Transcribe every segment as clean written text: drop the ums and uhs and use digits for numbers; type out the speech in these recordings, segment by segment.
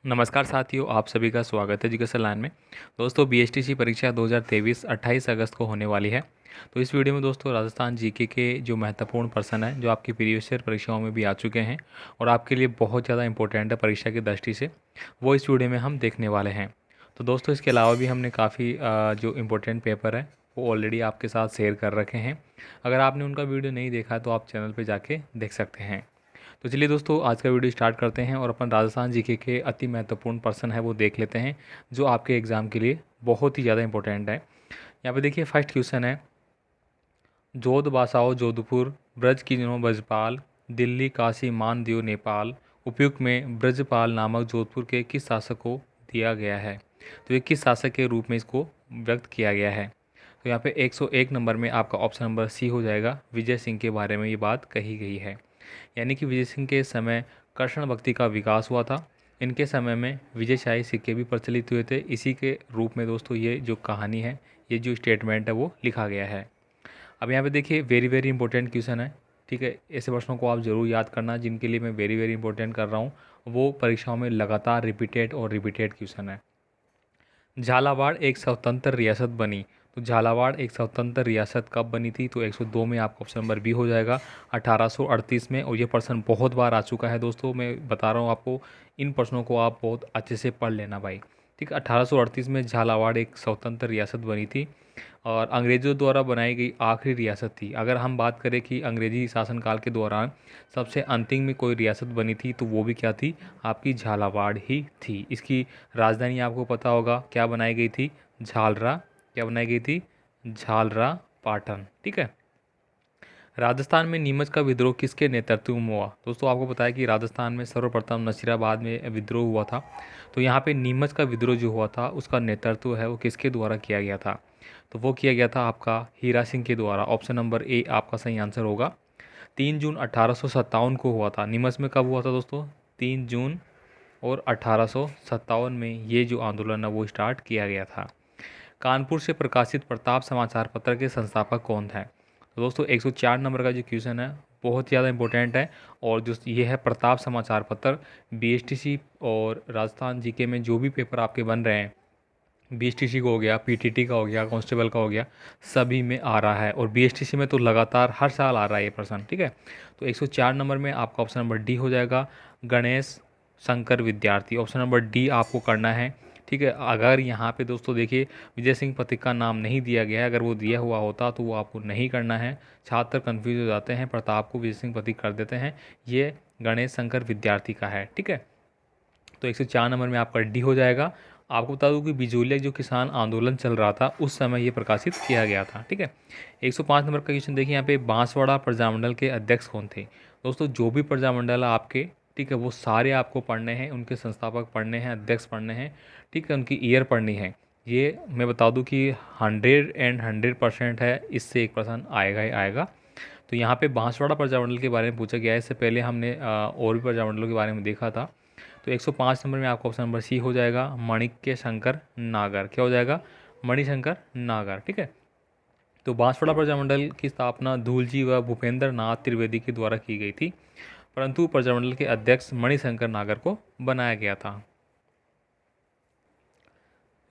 नमस्कार साथियों, आप सभी का स्वागत है एजुकेशन लाइन में। दोस्तों बीएसटीसी परीक्षा 2023 28 अगस्त को होने वाली है। तो इस वीडियो में दोस्तों राजस्थान जीके के जो महत्वपूर्ण प्रश्न हैं जो आपकी प्रीवियस ईयर परीक्षाओं में भी आ चुके हैं और आपके लिए बहुत ज़्यादा इंपॉर्टेंट है परीक्षा की दृष्टि से, वो इस वीडियो में हम देखने वाले हैं। तो दोस्तों इसके अलावा भी हमने काफ़ी जो इम्पोर्टेंट पेपर है वो ऑलरेडी आपके साथ शेयर कर रखे हैं। अगर आपने उनका वीडियो नहीं देखा तो आप चैनल पर जाके देख सकते हैं। तो चलिए दोस्तों आज का वीडियो स्टार्ट करते हैं और अपन राजस्थान जीके के अति महत्वपूर्ण प्रश्न है वो देख लेते हैं जो आपके एग्ज़ाम के लिए बहुत ही ज़्यादा इंपॉर्टेंट है। यहाँ पे देखिए फर्स्ट क्वेश्चन है, जोध बासाओ जोधपुर ब्रज की जिन्हों ब्रजपाल दिल्ली काशी मानदेव नेपाल उपयुक्त में ब्रजपाल नामक जोधपुर के किस शासक को दिया गया है। तो ये किस शासक के रूप में इसको व्यक्त किया गया है। तो यहाँ पे 101 नंबर में आपका ऑप्शन नंबर सी हो जाएगा। विजय सिंह के बारे में ये बात कही गई है, यानी कि विजय सिंह के समय कृष्ण भक्ति का विकास हुआ था। इनके समय में विजयशाही सिक्के भी प्रचलित हुए थे। इसी के रूप में दोस्तों ये जो कहानी है, ये जो स्टेटमेंट है वो लिखा गया है। अब यहाँ पे देखिए वेरी वेरी इंपॉर्टेंट क्वेश्चन है, ठीक है। ऐसे प्रश्नों को आप ज़रूर याद करना जिनके लिए मैं वेरी वेरी इंपॉर्टेंट कर रहा हूँ, वो परीक्षाओं में लगातार रिपीटेड क्वेश्चन है। झालावाड़ एक स्वतंत्र रियासत बनी, तो झालावाड़ एक स्वतंत्र रियासत कब बनी थी। तो 102 में आपका ऑप्शन नंबर बी हो जाएगा, 1838 में। और ये प्रश्न बहुत बार आ चुका है दोस्तों, मैं बता रहा हूँ आपको, इन प्रश्नों को आप बहुत अच्छे से पढ़ लेना भाई, ठीक। 1838 में झालावाड़ एक स्वतंत्र रियासत बनी थी और अंग्रेज़ों द्वारा बनाई गई आखिरी रियासत थी। अगर हम बात करें कि अंग्रेज़ी शासनकाल के दौरान सबसे अंतिम में कोई रियासत बनी थी तो वो भी क्या थी, आपकी झालावाड़ ही थी। इसकी राजधानी आपको पता होगा क्या बनाई गई थी, झालरा। क्या बनाई गई थी, झालरा पाटन, ठीक है। राजस्थान में नीमच का विद्रोह किसके नेतृत्व में हुआ। दोस्तों आपको पता है कि राजस्थान में सर्वप्रथम नसीराबाद में विद्रोह हुआ था। तो यहाँ पे नीमच का विद्रोह जो हुआ था उसका नेतृत्व है वो किसके द्वारा किया गया था। तो वो किया गया था आपका हीरा सिंह के द्वारा। ऑप्शन नंबर ए आपका सही आंसर होगा। 3 जून 1857 को हुआ था। नीमच में कब हुआ था दोस्तों, 3 जून और 1857 में ये जो आंदोलन है वो स्टार्ट किया गया था। कानपुर से प्रकाशित प्रताप समाचार पत्र के संस्थापक कौन थे। तो दोस्तों 104 नंबर का जो क्वेश्चन है बहुत ज़्यादा इंपॉर्टेंट है। और जो ये है प्रताप समाचार पत्र, बीएसटीसी और राजस्थान जीके में जो भी पेपर आपके बन रहे हैं, बीएसटीसी का हो गया, पीटीटी का हो गया, कांस्टेबल का हो गया, सभी में आ रहा है। और बीएसटीसी में तो लगातार हर साल आ रहा है ये प्रश्न, ठीक है। तो 104 नंबर में आपका ऑप्शन नंबर डी हो जाएगा, गणेश शंकर विद्यार्थी। ऑप्शन नंबर डी आपको करना है, ठीक है। अगर यहाँ पे दोस्तों देखिए विजय सिंह पथिक का नाम नहीं दिया गया है, अगर वो दिया हुआ होता तो वो आपको नहीं करना है। छात्र कन्फ्यूज हो जाते हैं, प्रताप को विजय सिंह पथिक कर देते हैं। ये गणेश शंकर विद्यार्थी का है, ठीक है। तो 104 नंबर में आपका डी हो जाएगा। आपको बता दूं कि बिजोलिया जो किसान आंदोलन चल रहा था उस समय ये प्रकाशित किया गया था, ठीक है। 105 नंबर का क्वेश्चन देखिए, यहाँ पे बांसवाड़ा प्रजामंडल के अध्यक्ष कौन थे। दोस्तों जो भी प्रजामंडल है आपके, ठीक है, वो सारे आपको पढ़ने हैं, उनके संस्थापक पढ़ने हैं, अध्यक्ष पढ़ने हैं, ठीक है, उनकी ईयर पढ़नी है। ये मैं बता दूं कि 100% है, इससे एक पर्सन आएगा ही आएगा। तो यहाँ पे बांसवाड़ा प्रजामंडल के बारे में पूछा गया है। इससे पहले हमने और भी प्रजामंडलों के बारे में देखा था। तो 105 नंबर में आपका ऑप्शन नंबर सी हो जाएगा, माणिक्य शंकर नागर। क्या हो जाएगा, मणिशंकर नागर, ठीक है। तो बांसवाड़ा प्रजामंडल की स्थापना धूलजी व भूपेंद्र नाथ त्रिवेदी के द्वारा की गई थी, परंतु प्रजामंडल के अध्यक्ष मणिशंकर नागर को बनाया गया था।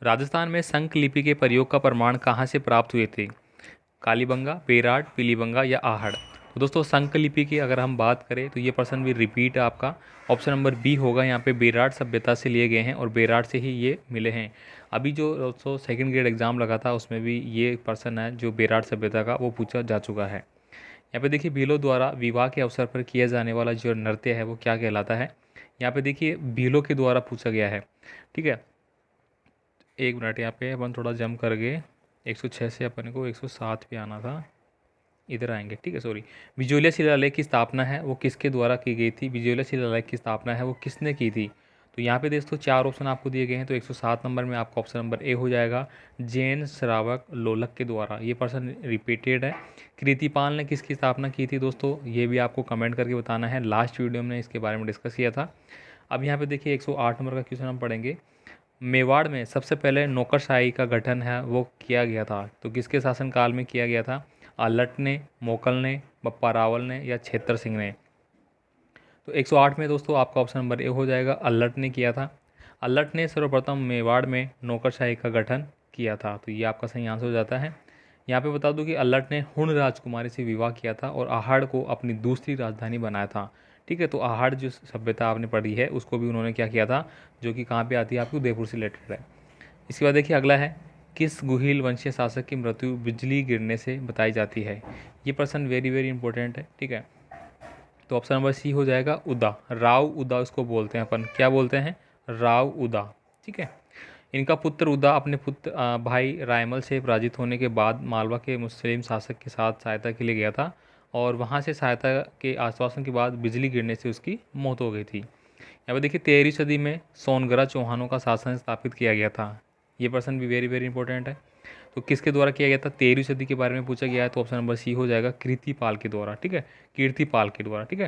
राजस्थान में संक लिपि के प्रयोग का प्रमाण कहाँ से प्राप्त हुए थे। कालीबंगा, बेराट, पीलीबंगा या आहड़। तो दोस्तों संक लिपि की अगर हम बात करें तो ये प्रश्न भी रिपीट है आपका। ऑप्शन नंबर बी होगा, यहाँ पे बेराट सभ्यता से लिए गए हैं और बेराट से ही ये मिले हैं। अभी जो दोस्तों सेकंड ग्रेड एग्जाम लगा था उसमें भी ये प्रश्न है जो बेराट सभ्यता का, वो पूछा जा चुका है। यहाँ पे देखिए भीलों द्वारा विवाह के अवसर पर किया जाने वाला जो नृत्य है वो क्या कहलाता है। यहाँ पे देखिए भीलों के द्वारा पूछा गया है, ठीक है। एक मिनट, यहाँ पे अपन थोड़ा जंप कर गए, 106 से अपन को 107 पे आना था, इधर आएंगे, ठीक है, सॉरी। बिजोलिया शिलालेख की स्थापना है वो किसके द्वारा की गई थी। बिजोलिया शिलालेख की स्थापना है वो किसने की थी। तो यहाँ पे दोस्तों 4 ऑप्शन आपको दिए गए हैं। तो 107 नंबर में आपका ऑप्शन नंबर ए हो जाएगा, जैन श्रावक लोलक के द्वारा। ये पर्सन रिपीटेड है। कृतिपाल ने किसकी स्थापना की थी दोस्तों, ये भी आपको कमेंट करके बताना है। लास्ट वीडियो में इसके बारे में डिस्कस किया था। अब यहाँ पे देखिए 108 नंबर का क्वेश्चन हम पढ़ेंगे। मेवाड़ में सबसे पहले नौकरशाही का गठन है वो किया गया था, तो किसके शासनकाल में किया गया था। अल्लट ने, मोकल ने, बप्पा रावल ने या छेतर सिंह ने। तो 108 में दोस्तों आपका ऑप्शन नंबर ए हो जाएगा, अल्लट ने किया था। अल्लट ने सर्वप्रथम मेवाड़ में नौकरशाही का गठन किया था। तो ये आपका सही आंसर हो जाता है। यहाँ पे बता दूं कि अल्लट ने हुण राजकुमारी से विवाह किया था और आहड़ को अपनी दूसरी राजधानी बनाया था। ठीक है, तो आहड़ जो सभ्यता आपने पढ़ी है उसको भी उन्होंने क्या किया था, जो कि कहाँ पे आती है आपकी उदयपुर से रिलेटेड है। इसके बाद देखिए अगला है, किस गुहिल वंशीय शासक की मृत्यु बिजली गिरने से बताई जाती है। ये प्रश्न वेरी वेरी इंपॉर्टेंट है। ठीक है, तो ऑप्शन नंबर सी हो जाएगा उदा, राव उदा उसको बोलते हैं अपन, क्या बोलते हैं, राव उदा। ठीक है, इनका पुत्र उदा अपने पुत्र भाई रायमल से पराजित होने के बाद मालवा के मुस्लिम शासक के साथ सहायता के लिए गया था और वहाँ से सहायता के आश्वासन के बाद बिजली गिरने से उसकी मौत हो गई थी। यहाँ पर देखिए 13वीं सदी में सोनगरा चौहानों का शासन स्थापित किया गया था। ये प्रश्न भी वेरी वेरी इंपॉर्टेंट है। तो किसके द्वारा किया गया था, 13वीं सदी के बारे में पूछा गया है, तो ऑप्शन नंबर सी हो जाएगा कीर्तिपाल के द्वारा। ठीक है, कीर्तिपाल के द्वारा। ठीक है,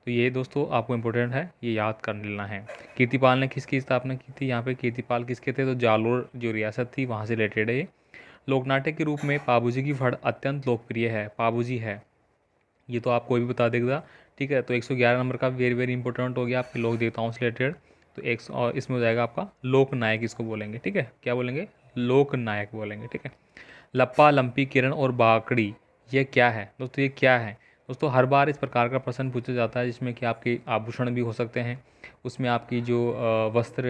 तो ये दोस्तों आपको इंपॉर्टेंट है, ये याद कर लेना है। कीर्तिपाल ने किसकी स्थापना की थी, यहाँ पे कीर्तिपाल किसके थे, तो जालोर जो रियासत थी वहाँ से रिलेटेड है ये। लोकनाट्य के रूप में पाबूजी की फड़ अत्यंत लोकप्रिय है, पाबूजी है, ये तो आप कोई भी बता देगा। ठीक है, तो 111 नंबर का वेरी वेरी इंपॉर्टेंट हो गया आपके लोक देवताओं से रिलेटेड। तो एक और इसमें हो जाएगा आपका लोकनायक, इसको बोलेंगे। ठीक है, क्या बोलेंगे, लोकनायक बोलेंगे। ठीक है, लप्पा लंपी किरण और बाकड़ी, ये क्या है दोस्तों, ये क्या है दोस्तों। हर बार इस प्रकार का प्रश्न पूछा जाता है जिसमें कि आपके आभूषण भी हो सकते हैं, उसमें आपकी जो वस्त्र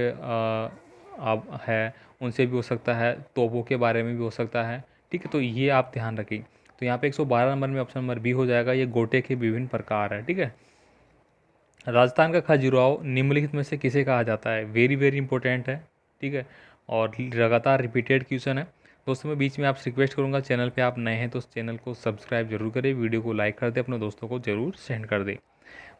है उनसे भी हो सकता है, तोपों के बारे में भी हो सकता है। ठीक है, तो ये आप ध्यान रखें। तो यहाँ पे 112 नंबर में ऑप्शन नंबर बी हो जाएगा, ये गोटे के विभिन्न प्रकार है। ठीक है, राजस्थान का खजुराहो निम्नलिखित में से किसे कहा जाता है, वेरी वेरी इंपॉर्टेंट है। ठीक है, और लगातार रिपीटेड क्वेश्चन है। दोस्तों मैं बीच में आपसे रिक्वेस्ट करूंगा, चैनल पे आप नए हैं तो उस चैनल को सब्सक्राइब जरूर करें, वीडियो को लाइक कर दें, अपने दोस्तों को जरूर सेंड कर दें।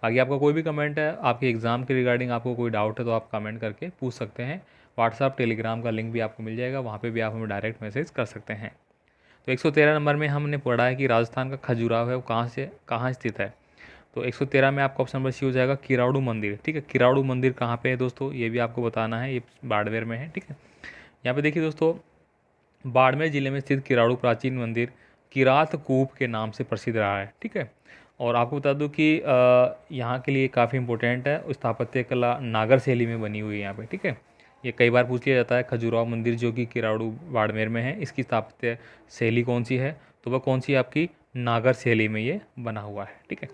बाकी आपका कोई भी कमेंट है, आपके एग्ज़ाम के रिगार्डिंग आपको कोई डाउट है तो आप कमेंट करके पूछ सकते हैं। व्हाट्सअप टेलीग्राम का लिंक भी आपको मिल जाएगा, वहाँ पर भी आप हमें डायरेक्ट मैसेज कर सकते हैं। तो 113 नंबर में हमने पढ़ा है कि राजस्थान का खजुराहो है वो कहाँ स्थित है। तो 113 में आपका ऑप्शन नंबर सी हो जाएगा किराड़ू मंदिर। ठीक है, किराड़ू मंदिर कहाँ पे है दोस्तों, ये भी आपको बताना है, ये बाड़मेर में है। ठीक है, यहाँ पे देखिए दोस्तों, बाड़मेर जिले में स्थित किराड़ू प्राचीन मंदिर किरात कूप के नाम से प्रसिद्ध रहा है। ठीक है, और आपको बता दूं कि यहाँ के लिए काफ़ी इंपॉर्टेंट है, स्थापत्य कला नागर शैली में बनी हुई है यहाँ पे। ठीक है, ये कई बार पूछ लिया जाता है, खजुराहो मंदिर जो कि किराड़ू बाड़मेर में है, इसकी स्थापत्य शैली कौन सी है, तो वह कौन सी आपकी नागर शैली में ये बना हुआ है। ठीक है,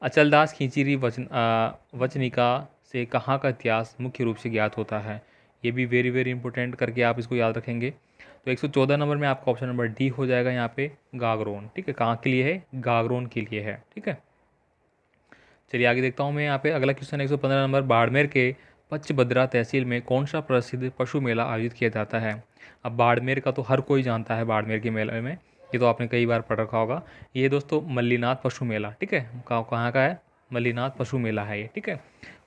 अचलदास खींचीरी वचनिका से कहाँ का इतिहास मुख्य रूप से ज्ञात होता है, ये भी वेरी वेरी इंपॉर्टेंट करके आप इसको याद रखेंगे। तो 114 नंबर में आपका ऑप्शन नंबर डी हो जाएगा यहाँ पे गागरोन। ठीक है, कहाँ के लिए है, गागरोन के लिए है। ठीक है, चलिए आगे देखता हूँ मैं यहाँ पे अगला क्वेश्चन 115 नंबर, बाड़मेर के पचभद्रा तहसील में कौन सा प्रसिद्ध पशु मेला आयोजित किया जाता है। अब बाड़मेर का तो हर कोई जानता है, बाड़मेर के मेले में ये तो आपने कई बार पढ़ रखा होगा। ये दोस्तों मल्लीनाथ पशु मेला। ठीक है, कहाँ का है, मल्लीनाथ पशु मेला है ये। ठीक है,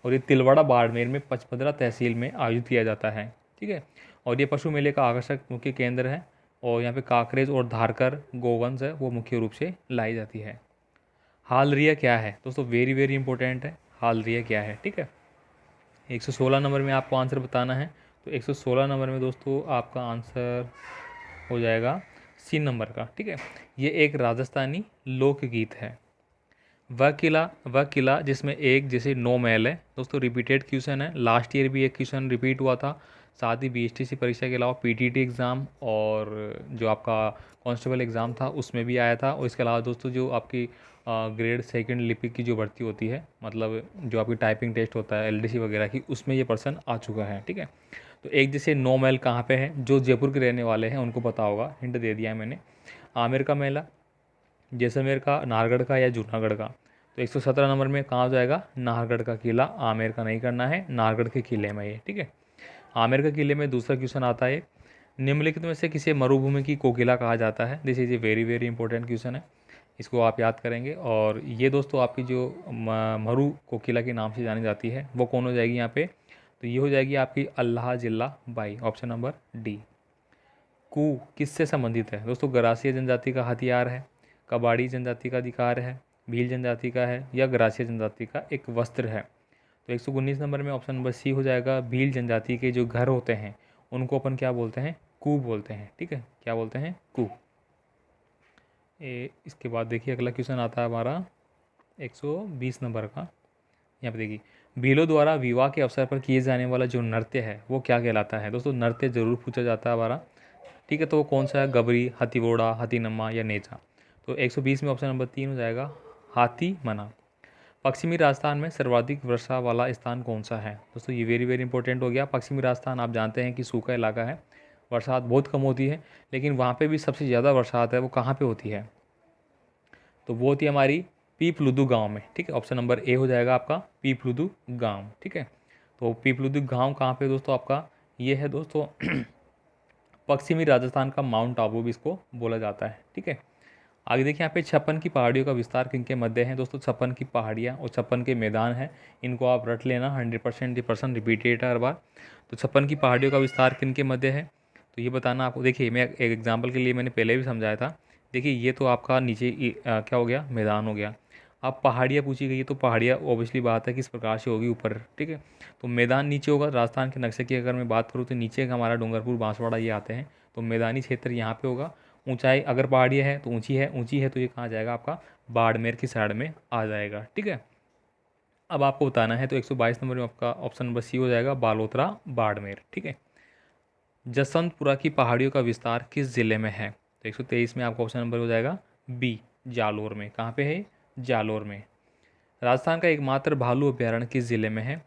और ये तिलवाड़ा बाड़मेर में पचभद्रा तहसील में आयोजित किया जाता है। ठीक है, और ये पशु मेले का आकर्षक मुख्य केंद्र है, और यहाँ पे काकरेज और धारकर गोवंश है वो मुख्य रूप से लाई जाती है। हालरिया क्या है दोस्तों, वेरी वेरी इंपॉर्टेंट है, हालरिया क्या है। ठीक है, 116 नंबर में आपको आंसर बताना है। तो 116 नंबर में दोस्तों आपका आंसर हो जाएगा सी नंबर का। ठीक है, ये एक राजस्थानी लोकगीत है। वह किला जिसमें एक जैसे 9 महल है दोस्तों, रिपीटेड क्वेश्चन है, लास्ट ईयर भी एक क्वेश्चन रिपीट हुआ था। साथ ही बीएसटीसी परीक्षा के अलावा पीटीटी एग्ज़ाम और जो आपका कांस्टेबल एग्ज़ाम था उसमें भी आया था। और इसके अलावा दोस्तों जो आपकी ग्रेड सेकंड लिपिक की जो भर्ती होती है, मतलब जो आपकी टाइपिंग टेस्ट होता है एलडीसी वगैरह की, उसमें ये पर्सन आ चुका है। ठीक है, तो एक जैसे 9 महल कहाँ पे है, जो जयपुर के रहने वाले हैं उनको पता होगा, हिंट दे दिया है मैंने। आमेर का मेला, जैसलमेर का, नाहरगढ़ का या जूनागढ़ का। तो 117 नंबर में कहाँ हो जाएगा, नाहरगढ़ का किला, आमेर का नहीं करना है, नाहरगढ़ के किले में ये। ठीक है, आमेर के किले में दूसरा क्वेश्चन आता है, निम्नलिखित में से किसे मरुभूमि की कोकिला कहा जाता है। This is a very very important question है, इसको आप याद करेंगे। और ये दोस्तों आपकी जो मरु कोकिला के नाम से जानी जाती है वो कौन हो जाएगी यहाँ पे, तो ये हो जाएगी आपकी अल्लाह जिल्ला बाई, ऑप्शन नंबर डी। कू किससे संबंधित है दोस्तों, गरासिया जनजाति का हथियार है, कबाड़ी जनजाति का अधिकार है, भील जनजाति का है, या गरासिया जनजाति का एक वस्त्र है। तो 119 नंबर में ऑप्शन नंबर सी हो जाएगा, भील जनजाति के जो घर होते हैं उनको अपन क्या बोलते हैं, कू बोलते हैं। ठीक है, क्या बोलते हैं, कू। इसके बाद देखिए अगला क्वेश्चन आता है हमारा 120 नंबर का। यहाँ पे देखिए, भीलों द्वारा विवाह के अवसर पर किए जाने वाला जो नृत्य है वो क्या कहलाता है? दोस्तों नृत्य जरूर पूछा जाता है हमारा, ठीक है। तो वो कौन सा है? गबरी, हथीवोड़ा, हथीनम्मा या नेचा? तो 120 में ऑप्शन नंबर 3 हो जाएगा हाथी मना। पश्चिमी राजस्थान में सर्वाधिक वर्षा वाला स्थान कौन सा है? दोस्तों ये वेरी वेरी इंपॉर्टेंट हो गया। पश्चिमी राजस्थान आप जानते हैं कि सूखा इलाका है, बरसात बहुत कम होती है, लेकिन वहाँ पे भी सबसे ज़्यादा बरसात है वो कहाँ पे होती है? तो वो होती है हमारी पीपलुदु गांव में, ठीक है। ऑप्शन नंबर ए हो जाएगा आपका पीपलुदु गांव, ठीक है। तो पीपलुदु गांव कहाँ पे दोस्तों आपका? ये है दोस्तों पश्चिमी राजस्थान का माउंट आबू भी इसको बोला जाता है, ठीक है। आगे देखिए यहाँ पे 56 की पहाड़ियों का विस्तार किनके मध्य है? दोस्तों 56 की पहाड़ियाँ और 56 के मैदान हैं, इनको आप रट लेना, 100% रिपीटेड है हर बार। तो 56 की पहाड़ियों का विस्तार किनके मध्य है? तो ये बताना आपको। देखिए मैं एक एग्जाम्पल के लिए मैंने पहले भी समझाया था। देखिए ये तो आपका नीचे क्या हो गया? मैदान हो गया। अब पहाड़ियाँ पूछी गई है, तो पहाड़ियाँ ऑब्वियसली बात है किस प्रकार से होगी? ऊपर, ठीक है। तो मैदान नीचे होगा। राजस्थान के नक्शे की अगर मैं बात करूँ तो नीचे का हमारा डूंगरपुर, बांसवाड़ा ये आते हैं, तो मैदानी क्षेत्र यहाँ पे होगा। ऊंचाई अगर पहाड़ियाँ है तो ऊंची है तो ये कहाँ जाएगा आपका? बाड़मेर की साइड में आ जाएगा, ठीक है। अब आपको बताना है, तो 122 नंबर में आपका ऑप्शन नंबर सी हो जाएगा बालोतरा बाड़मेर, ठीक है। जसवंतपुरा की पहाड़ियों का विस्तार किस जिले में है? तो 123 में आपका ऑप्शन नंबर हो जाएगा बी, जालोर में। कहाँ पे है? जालोर में। राजस्थान का एकमात्र भालू अभ्यारण्य किस जिले में है?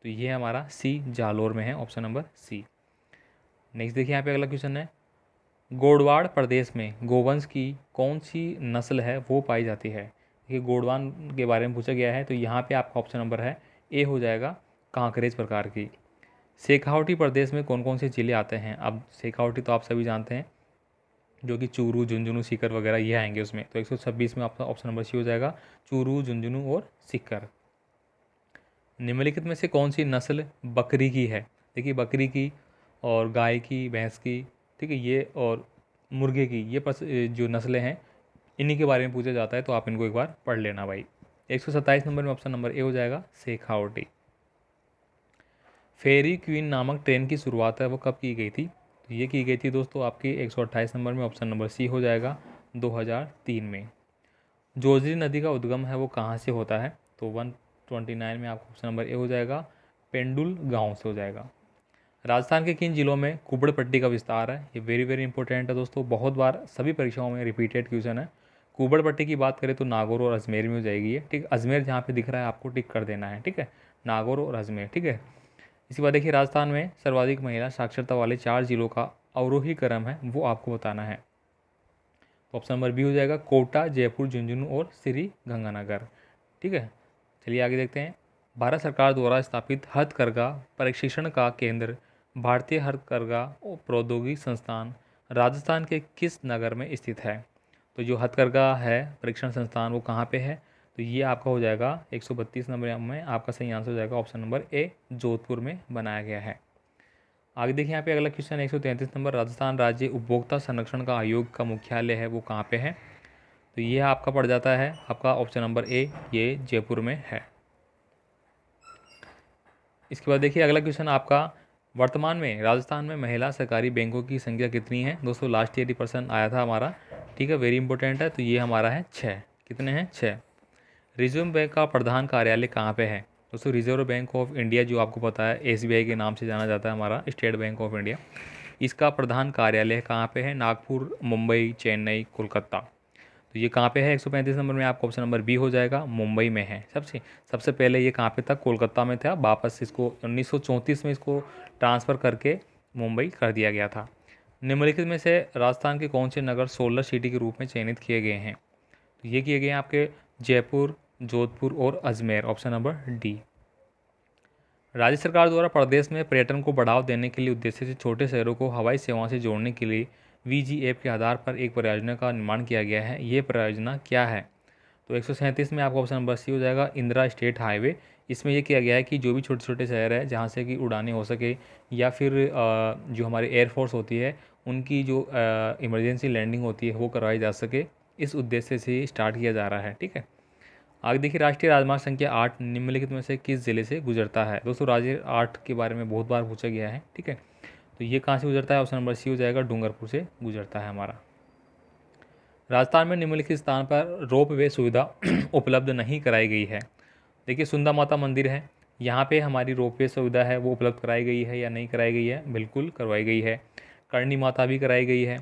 तो ये हमारा सी, जालोर में है, ऑप्शन नंबर सी। नेक्स्ट देखिए यहाँ पे अगला क्वेश्चन है, गोडवाड़ प्रदेश में गोवंश की कौन सी नस्ल है वो पाई जाती है? देखिए गोडवान के बारे में पूछा गया है, तो यहाँ पे आपका ऑप्शन नंबर है ए हो जाएगा कांकरेज प्रकार की। शेखावटी प्रदेश में कौन कौन से जिले आते हैं? अब शेखावटी तो आप सभी जानते हैं, जो कि चूरू, झुंझुनू, सीकर वगैरह ये आएंगे उसमें। तो 126 में आपका ऑप्शन नंबर सी हो जाएगा चूरू, झुंझुनू और सीकर। निम्नलिखित में से कौन सी नस्ल बकरी की है? देखिए बकरी की और गाय की, भैंस की, ठीक है, ये और मुर्गे की, ये जो नस्लें हैं इन्हीं के बारे में पूछा जाता है, तो आप इनको एक बार पढ़ लेना भाई। 127 नंबर में ऑप्शन नंबर ए हो जाएगा शेखावटी। फेरी क्वीन नामक ट्रेन की शुरुआत है वो कब की गई थी? तो ये की गई थी दोस्तों आपकी 128 नंबर में ऑप्शन नंबर सी हो जाएगा 2003 में। जोजरी नदी का उद्गम है वो कहाँ से होता है? तो 129 में आपका ऑप्शन नंबर ए हो जाएगा पेंडुल गांव से हो जाएगा। राजस्थान के किन जिलों में कुबड़ पट्टी का विस्तार है? ये वेरी वेरी इंपॉर्टेंट है दोस्तों, बहुत बार सभी परीक्षाओं में रिपीटेड क्वेश्चन है। कुबड़ पट्टी की बात करें तो नागौर और अजमेर में हो जाएगी ये, ठीक। अजमेर जहाँ पे दिख रहा है आपको टिक कर देना है, ठीक है। नागौर और अजमेर, ठीक है। इसी बात देखिए राजस्थान में सर्वाधिक महिला साक्षरता वाले 4 जिलों का अवरोही क्रम है वो आपको बताना है। तो ऑप्शन नंबर बी हो जाएगा कोटा, जयपुर, झुंझुनू और श्री गंगानगर, ठीक है। चलिए आगे देखते हैं। भारत सरकार द्वारा स्थापित हथकरघा प्रशिक्षण का केंद्र भारतीय हथकरघा प्रौद्योगिकी संस्थान राजस्थान के किस नगर में स्थित है? तो जो हथकरघा है परीक्षण संस्थान वो कहाँ पे है? तो ये आपका हो जाएगा 132 नंबर में आपका सही आंसर हो जाएगा ऑप्शन नंबर ए, जोधपुर में बनाया गया है। आगे देखिए यहाँ पे अगला क्वेश्चन 133 नंबर, राजस्थान राज्य उपभोक्ता संरक्षण का आयोग का मुख्यालय है वो कहाँ पे है? तो ये आपका पड़ जाता है आपका ऑप्शन नंबर ए, ये जयपुर में है। इसके बाद देखिए अगला क्वेश्चन आपका, वर्तमान में राजस्थान में महिला सरकारी बैंकों की संख्या कितनी है? दोस्तों लास्ट ईयर ही पर्सन आया था हमारा, ठीक है, वेरी इंपॉर्टेंट है। तो ये हमारा है 6। कितने हैं? 6। रिजर्व बैंक का प्रधान कार्यालय कहाँ पे है? दोस्तों रिजर्व बैंक ऑफ इंडिया जो आपको पता है एसबीआई के नाम से जाना जाता है, हमारा स्टेट बैंक ऑफ इंडिया, इसका प्रधान कार्यालय कहाँ पे है? नागपुर, मुंबई, चेन्नई, कोलकाता। तो ये कहाँ पे है? 135 नंबर में आपका ऑप्शन नंबर बी हो जाएगा, मुंबई में है। सबसे सबसे पहले ये कहाँ पे था? कोलकाता में था, वापस इसको 1934 में इसको ट्रांसफ़र करके मुंबई कर दिया गया था। निम्नलिखित में से राजस्थान के कौन से नगर सोलर सिटी के रूप में चयनित किए गए हैं? तो ये किए गए हैं आपके जयपुर, जोधपुर और अजमेर, ऑप्शन नंबर डी। राज्य सरकार द्वारा प्रदेश में पर्यटन को बढ़ावा देने के लिए उद्देश्य से छोटे शहरों को हवाई सेवाओं से जोड़ने के लिए वीजीएफ के आधार पर एक परियोजना का निर्माण किया गया है। ये परियोजना क्या है? तो 137 में आपका ऑप्शन नंबर सी हो जाएगा इंदिरा स्टेट हाईवे। इसमें यह किया गया है कि जो भी छोटे छोटे शहर है जहाँ से कि उड़ानें हो सके, या फिर जो हमारी एयरफोर्स होती है उनकी जो इमरजेंसी लैंडिंग होती है वो करवाई जा सके, इस उद्देश्य से स्टार्ट किया जा रहा है, ठीक है। आगे देखिए राष्ट्रीय राजमार्ग संख्या 8 निम्नलिखित में से किस जिले से गुजरता है? दोस्तों राज्य 8 के बारे में बहुत बार पूछा गया है, ठीक है। तो ये कहाँ से गुजरता है? ऑप्शन नंबर सी हो जाएगा डूंगरपुर से गुजरता है हमारा। राजस्थान में निम्नलिखित स्थान पर रोप वे सुविधा उपलब्ध नहीं कराई गई है। देखिए सुंदा माता मंदिर है, यहाँ पे हमारी रोपवे सुविधा है वो उपलब्ध कराई गई है या नहीं कराई गई है? बिल्कुल करवाई गई है। करणी माता भी कराई गई है।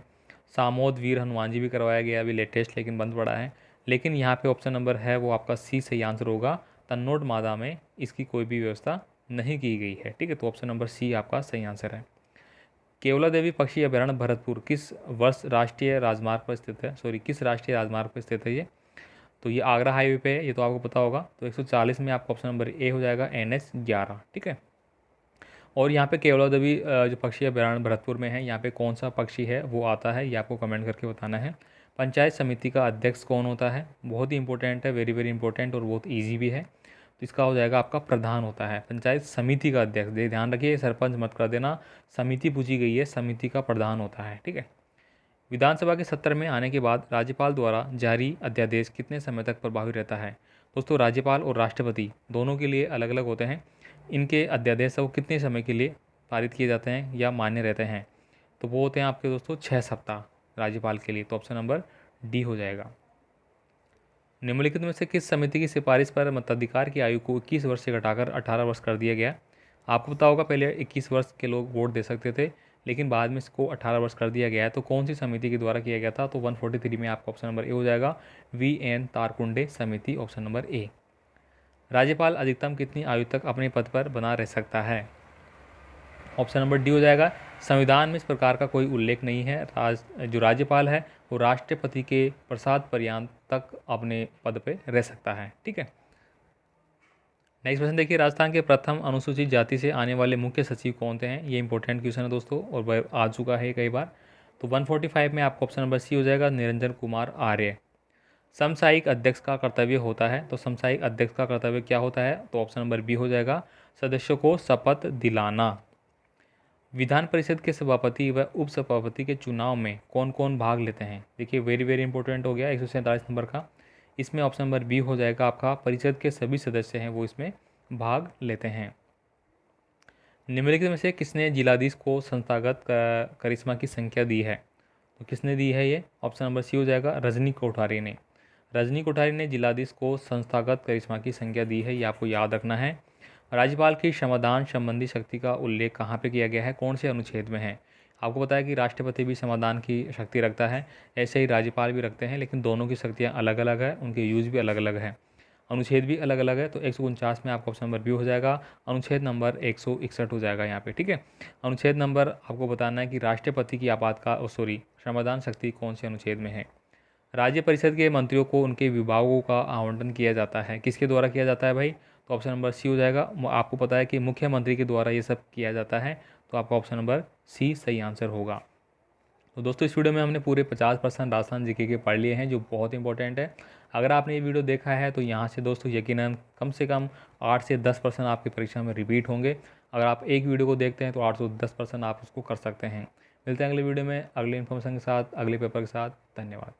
सामोद वीर हनुमान जी भी करवाया गया अभी लेटेस्ट, लेकिन बंद पड़ा है। लेकिन यहाँ पे ऑप्शन नंबर है वो आपका सी सही आंसर होगा। तन्नोट मादा में इसकी कोई भी व्यवस्था नहीं की गई है। ठीक है, तो ऑप्शन नंबर सी आपका सही आंसर है। केवला देवी पक्षी अभयारण्य भरतपुर किस वर्ष राष्ट्रीय राजमार्ग पर स्थित है? सॉरी, किस राष्ट्रीय राजमार्ग पर स्थित है ये? तो ये आगरा हाईवे पे है, ये तो आपको पता होगा। तो 140 में आपका ऑप्शन नंबर ए हो जाएगा, NH11। ठीक है। और यहाँ पे केवला देवी जो पक्षी अभयारण्य भरतपुर में है, यहाँ पे कौन सा पक्षी है वो आता है, ये आपको कमेंट करके बताना है। पंचायत समिति का अध्यक्ष कौन होता है? बहुत ही इंपॉर्टेंट है, वेरी वेरी इंपॉर्टेंट, और बहुत ईजी भी है। तो इसका हो जाएगा आपका प्रधान होता है। पंचायत समिति का अध्यक्ष, ध्यान रखिए, सरपंच मत कर देना, समिति पूछी गई है, समिति का प्रधान होता है। ठीक है। विधानसभा के सत्र में आने के बाद राज्यपाल द्वारा जारी अध्यादेश कितने समय तक प्रभावी रहता है? दोस्तों, राज्यपाल और राष्ट्रपति दोनों के लिए अलग अलग होते हैं। इनके अध्यादेश वो कितने समय के लिए पारित किए जाते हैं या मान्य रहते हैं? तो वो होते हैं आपके दोस्तों 6 सप्ताह राज्यपाल के लिए। तो ऑप्शन नंबर डी हो जाएगा। निम्नलिखित में से किस समिति की सिफारिश पर मताधिकार की आयु को 21 वर्ष से घटाकर 18 वर्ष कर दिया गया? आपको पता होगा पहले 21 वर्ष के लोग वोट दे सकते थे, लेकिन बाद में इसको 18 वर्ष कर दिया गया है। तो कौन सी समिति के द्वारा किया गया था? तो 143 में आपका ऑप्शन नंबर ए हो जाएगा, VN तारकुंडे समिति, ऑप्शन नंबर ए। राज्यपाल अधिकतम कितनी आयु तक अपने पद पर बना रह सकता है? ऑप्शन नंबर डी हो जाएगा। संविधान में इस प्रकार का कोई उल्लेख नहीं है। जो राज्यपाल है वो राष्ट्रपति के प्रसाद पर्यंत तक अपने पद पे रह सकता है। ठीक है। नेक्स्ट क्वेश्चन देखिए, राजस्थान के प्रथम अनुसूचित जाति से आने वाले मुख्य सचिव कौन थे हैं? ये इंपॉर्टेंट क्वेश्चन है दोस्तों, और वह आ चुका है कई बार। तो 145 में आपका ऑप्शन नंबर सी हो जाएगा, निरंजन कुमार आर्य। समसामयिक अध्यक्ष का कर्तव्य होता है, तो समसामयिक अध्यक्ष का कर्तव्य क्या होता है? तो ऑप्शन नंबर बी हो जाएगा, सदस्यों को शपथ दिलाना। विधान परिषद के सभापति व उपसभापति के चुनाव में कौन कौन भाग लेते हैं? देखिए, वेरी वेरी इंपॉर्टेंट हो गया 147 नंबर का। इसमें ऑप्शन नंबर बी हो जाएगा आपका, परिषद के सभी सदस्य हैं वो इसमें भाग लेते हैं। निम्नलिखित में से किसने जिलाधीश को संस्थागत करिश्मा की संख्या दी है? तो किसने दी है ये? ऑप्शन नंबर सी हो जाएगा, रजनी कोठारी ने। रजनी कोठारी ने जिलाधीश को संस्थागत करिश्मा की संख्या दी है, ये आपको याद रखना है। राज्यपाल की समाधान संबंधी शक्ति का उल्लेख कहाँ पे किया गया है, कौन से अनुच्छेद में है? आपको पता है कि राष्ट्रपति भी समाधान की शक्ति रखता है, ऐसे ही राज्यपाल भी रखते हैं, लेकिन दोनों की शक्तियाँ अलग अलग है, उनके यूज भी अलग अलग है, अनुच्छेद भी अलग अलग है। तो 149 में आपका ऑप्शन नंबर बी हो जाएगा, अनुच्छेद नंबर 161 हो जाएगा यहाँ पे। ठीक है। अनुच्छेद नंबर आपको बताना है कि राष्ट्रपति की समाधान शक्ति कौन से अनुच्छेद में है। राज्य परिषद के मंत्रियों को उनके विभागों का आवंटन किया जाता है, किसके द्वारा किया जाता है भाई? तो ऑप्शन नंबर सी हो जाएगा। आपको पता है कि मुख्यमंत्री के द्वारा ये सब किया जाता है, तो आपका ऑप्शन नंबर सी सही आंसर होगा। तो दोस्तों, इस वीडियो में हमने पूरे 50% राजस्थान जीके के पढ़ लिए हैं, जो बहुत इंपॉर्टेंट है। अगर आपने ये वीडियो देखा है तो यहाँ से दोस्तों यकीनन कम से कम 8 से 10% आपकी परीक्षा में रिपीट होंगे। अगर आप एक वीडियो को देखते हैं तो 8 से 10% आप उसको कर सकते हैं। मिलते हैं अगले वीडियो में अगले इन्फॉर्मेशन के साथ, अगले पेपर के साथ। धन्यवाद।